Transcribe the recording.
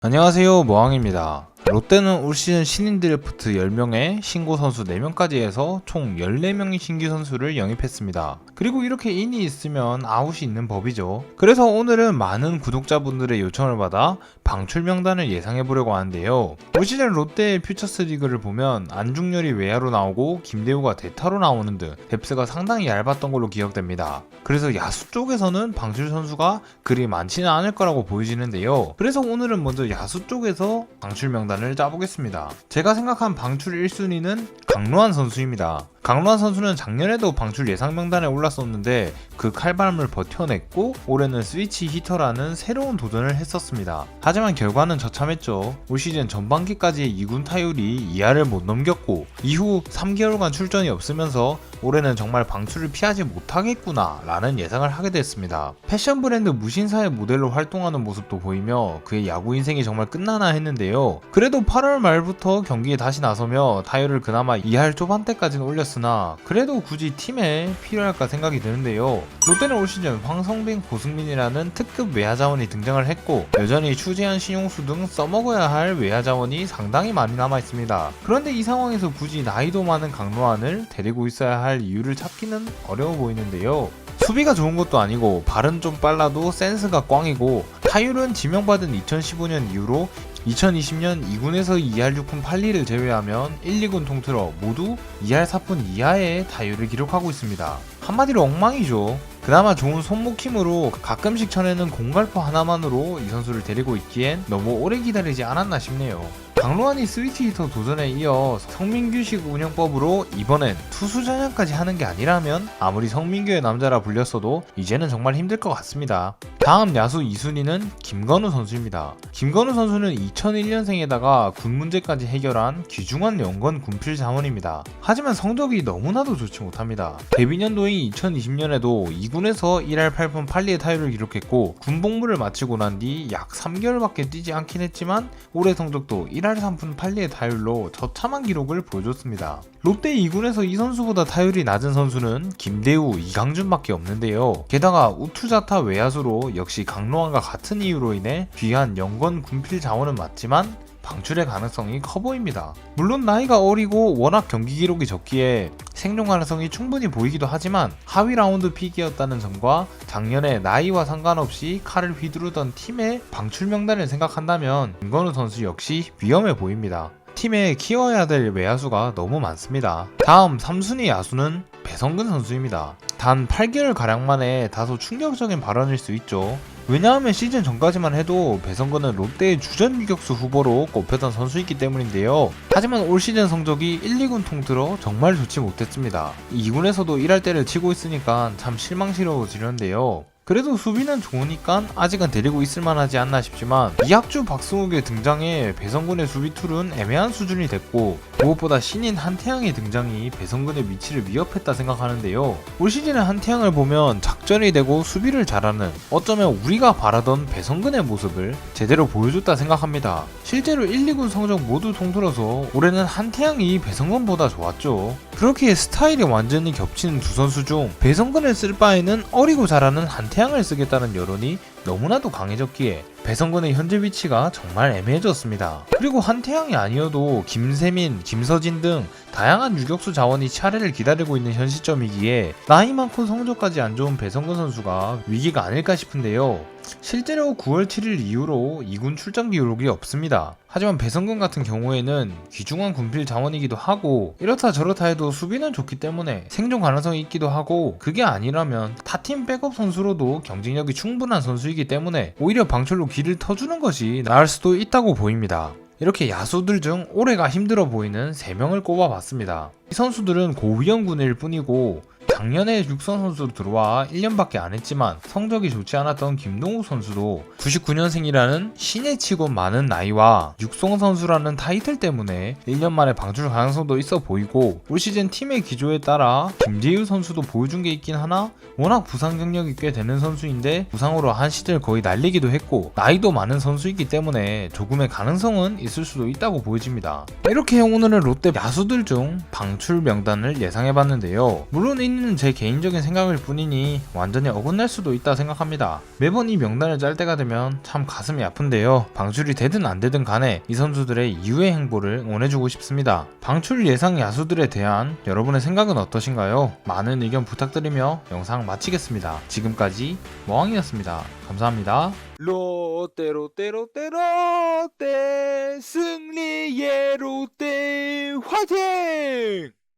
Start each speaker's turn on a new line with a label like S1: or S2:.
S1: 안녕하세요, 모항입니다. 롯데는 올 시즌 신인 드래프트 10명에 신고 선수 4명까지 해서 총 14명의 신규 선수를 영입했습니다. 그리고 이렇게 인이 있으면 아웃이 있는 법이죠. 그래서 오늘은 많은 구독자분들의 요청을 받아 방출 명단을 예상해보려고 하는데요. 올 시즌 롯데의 퓨처스 리그를 보면 안중열이 외야로 나오고 김대우가 대타로 나오는 등 뎁스가 상당히 얇았던 걸로 기억됩니다. 그래서 야수 쪽에서는 방출 선수가 그리 많지는 않을 거라고 보여지는데요. 그래서 오늘은 먼저 야수 쪽에서 방출 명단을 짜보겠습니다. 제가 생각한 방출 1순위는 강로한 선수입니다. 강로한 선수는 작년에도 방출 예상 명단에 올랐었는데 그 칼바람을 버텨냈고 올해는 스위치 히터라는 새로운 도전을 했었습니다. 하지만 결과는 처참했죠. 올 시즌 전반기까지 2군 타율이 2할을 못 넘겼고 이후 3개월간 출전이 없으면서 올해는 정말 방출을 피하지 못하겠구나 라는 예상을 하게 됐습니다. 패션 브랜드 무신사의 모델로 활동하는 모습도 보이며 그의 야구 인생이 정말 끝나나 했는데요. 그래도 8월 말부터 경기에 다시 나서며 타율을 그나마 2할 초반대까지는 올렸으나 그래도 굳이 팀에 필요할까 생각이 드는데요. 롯데는 올 시즌 황성빈, 고승민이라는 특급 외야 자원이 등장을 했고 여전히 추재한, 신용수 등 써먹어야 할 외야 자원이 상당히 많이 남아있습니다. 그런데 이 상황에서 굳이 나이도 많은 강로안을 데리고 있어야 할 이유를 찾기는 어려워 보이는데요. 수비가 좋은 것도 아니고 발은 좀 빨라도 센스가 꽝이고 타율은 지명받은 2015년 이후로 2020년 2군에서 2할 6푼 8리를 제외하면 1, 2군 통틀어 모두 2할 4푼 이하의 타율을 기록하고 있습니다. 한마디로 엉망이죠. 그나마 좋은 손목 힘으로 가끔씩 쳐내는 공갈포 하나만으로 이 선수를 데리고 있기엔 너무 오래 기다리지 않았나 싶네요. 강로안이 스위치 히터 도전에 이어 성민규식 운영법으로 이번엔 투수 전향까지 하는 게 아니라면 아무리 성민규의 남자라 불렸어도 이제는 정말 힘들 것 같습니다. 다음 야수 2순위는 김건우 선수입니다. 김건우 선수는 2001년생에다가 군 문제까지 해결한 귀중한 연건 군필 자원입니다. 하지만 성적이 너무나도 좋지 못합니다. 데뷔년도인 2020년에도 2군에서 1할 8푼 8리의 타율을 기록했고 군 복무를 마치고 난 뒤 약 3개월밖에 뛰지 않긴 했지만 올해 성적도 1할 3푼 8리의 타율로 처참한 기록을 보여줬습니다. 롯데 2군에서 이 선수보다 타율이 낮은 선수는 김대우, 이강준밖에 없는데요. 게다가 우투자타 외야수로 역시 강로안과 같은 이유로 인해 귀한 연건 군필 자원은 맞지만 방출의 가능성이 커 보입니다. 물론 나이가 어리고 워낙 경기 기록이 적기에 생존 가능성이 충분히 보이기도 하지만 하위 라운드 픽이었다는 점과 작년에 나이와 상관없이 칼을 휘두르던 팀의 방출 명단을 생각한다면 김건우 선수 역시 위험해 보입니다. 팀에 키워야 될 외야수가 너무 많습니다. 다음 3순위 야수는 배성근 선수입니다. 단 8개월가량 만에 다소 충격적인 발언일 수 있죠. 왜냐하면 시즌 전까지만 해도 배성근은 롯데의 주전 유격수 후보로 꼽혔던 선수이기 때문인데요. 하지만 올 시즌 성적이 1, 2군 통틀어 정말 좋지 못했습니다. 2군에서도 1할 때를 치고 있으니까 참 실망스러워지는데요. 그래도 수비는 좋으니까 아직은 데리고 있을만하지 않나 싶지만 이학주, 박승욱의 등장에 배성근의 수비 툴은 애매한 수준이 됐고 무엇보다 신인 한태양의 등장이 배성근의 위치를 위협했다 생각하는데요. 올 시즌의 한태양을 보면 작전이 되고 수비를 잘하는 어쩌면 우리가 바라던 배성근의 모습을 제대로 보여줬다 생각합니다. 실제로 1, 2군 성적 모두 통틀어서 올해는 한태양이 배성근보다 좋았죠. 그렇게 스타일이 완전히 겹치는 두 선수 중 배성근을 쓸 바에는 어리고 잘하는 한태양을 쓰겠다는 여론이 너무나도 강해졌기에 배성근의 현재 위치가 정말 애매해졌습니다. 그리고 한태양이 아니어도 김세민, 김서진 등 다양한 유격수 자원이 차례를 기다리고 있는 현 시점이기에 나이 많고 성적까지 안 좋은 배성근 선수가 위기가 아닐까 싶은데요. 실제로 9월 7일 이후로 2군 출전 기록이 없습니다. 하지만 배성근 같은 경우에는 귀중한 군필 자원이기도 하고 이렇다 저렇다 해도 수비는 좋기 때문에 생존 가능성이 있기도 하고 그게 아니라면 타팀 백업 선수로도 경쟁력이 충분한 선수이기 때문에 오히려 방출로 길을 터주는 것이 나을 수도 있다고 보입니다. 이렇게 야수들 중 올해가 힘들어 보이는 3명을 꼽아봤습니다. 이 선수들은 고위험군일 뿐이고 작년에 육성 선수로 들어와 1년밖에 안 했지만 성적이 좋지 않았던 김동욱 선수도 99년생이라는 신에 치고 많은 나이와 육성 선수라는 타이틀 때문에 1년 만에 방출 가능성도 있어 보이고 올 시즌 팀의 기조에 따라 김재유 선수도 보여준 게 있긴 하나 워낙 부상 경력이 꽤 되는 선수인데 부상으로 한 시즌 거의 날리기도 했고 나이도 많은 선수이기 때문에 조금의 가능성은 있을 수도 있다고 보여집니다. 이렇게 오늘은 롯데 야수들 중 방출 명단을 예상해봤는데요. 물론 이는 이건 제 개인적인 생각일 뿐이니 완전히 어긋날 수도 있다 생각합니다. 매번 이 명단을 짤 때가 되면 참 가슴이 아픈데요. 방출이 되든 안 되든 간에 이 선수들의 이후의 행보를 응원해주고 싶습니다. 방출 예상 야수들에 대한 여러분의 생각은 어떠신가요? 많은 의견 부탁드리며 영상 마치겠습니다. 지금까지 머왕이었습니다. 감사합니다.
S2: 롯데 롯데 롯데 롯데 승리의 롯데 화이팅!